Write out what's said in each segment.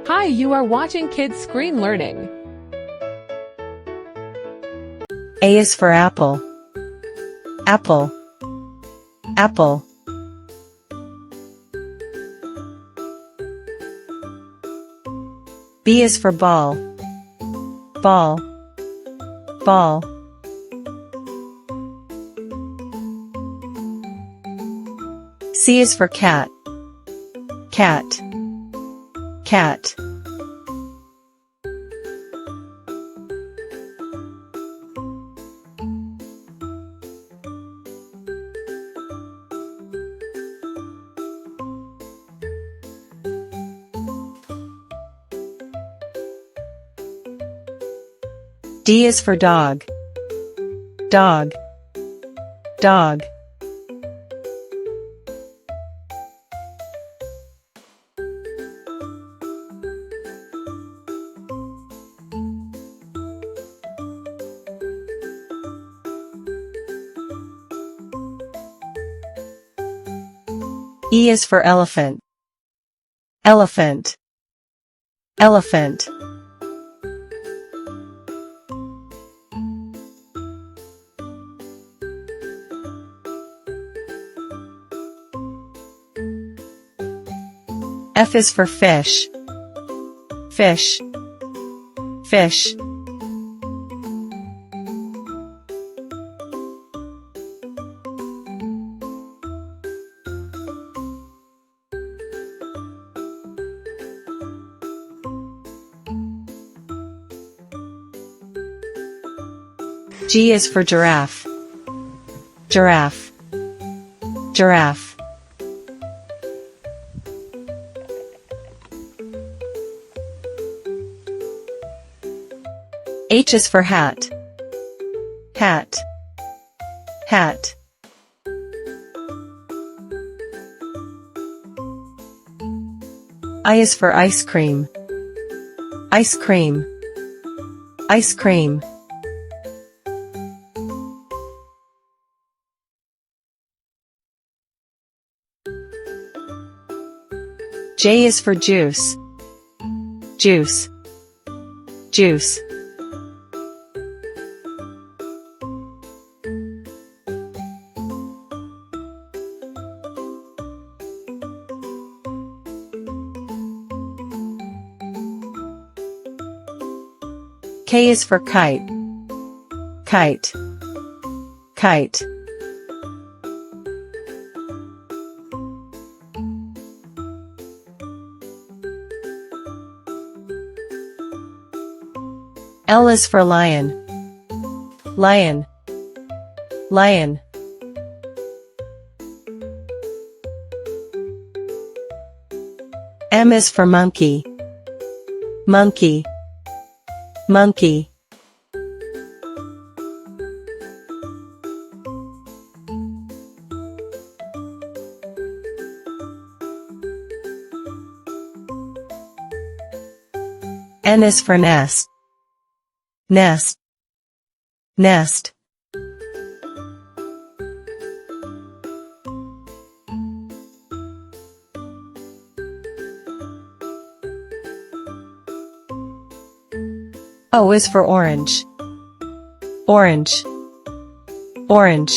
Hi, you are watching Kids Screen Learning. A is for apple. Apple. Apple. B is for ball. Ball. Ball. C is for cat. Cat. Cat. D is for dog. Dog. Dog. E is for elephant. Elephant. Elephant. F is for fish. Fish. Fish. G is for giraffe. Giraffe. Giraffe. H is for hat. Hat. Hat. I is for ice cream. Ice cream. Ice cream. J is for juice. Juice. Juice. K is for kite. Kite. Kite. L is for lion. Lion. Lion. M is for monkey. Monkey. Monkey. N is for nest. Nest. Nest. O is for orange. Orange. Orange.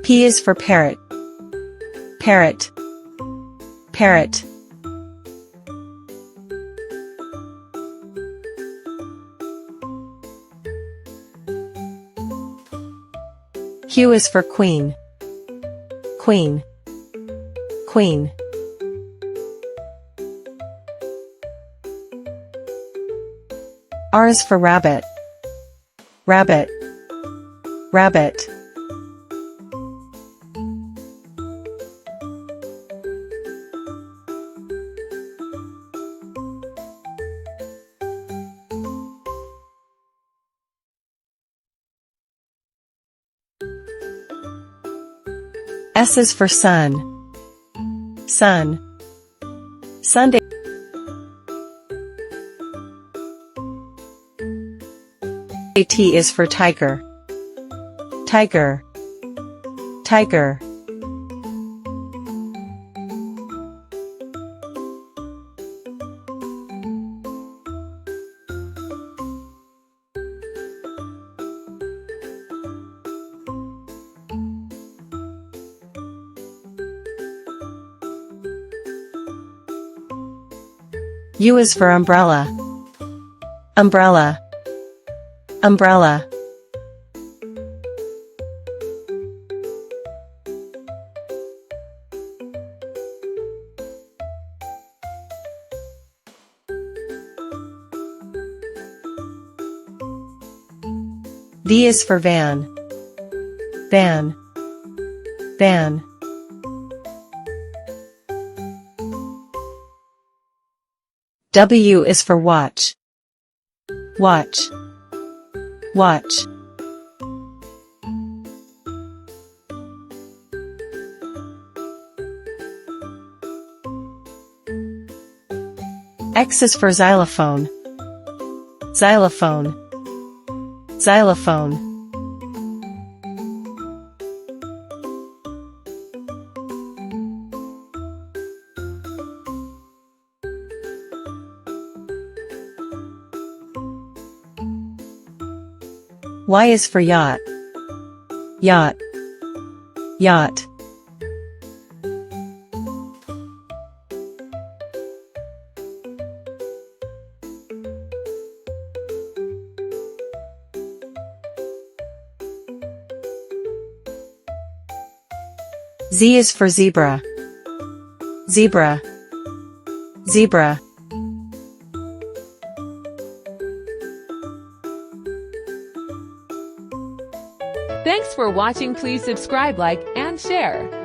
P is for parrot. Parrot. Parrot. Q is for queen. Queen. Queen. R is for rabbit. Rabbit. Rabbit. S is for sun. Sun. Sunday. T is for tiger. tiger, tiger. U is for umbrella, umbrella, umbrella. V is for van, van, van. W is for watch, watch, watch. X is for xylophone, xylophone, xylophone. Y is for yacht, yacht, yacht. Z is for zebra, zebra, zebra. Thanks for watching. Please subscribe, like, and share.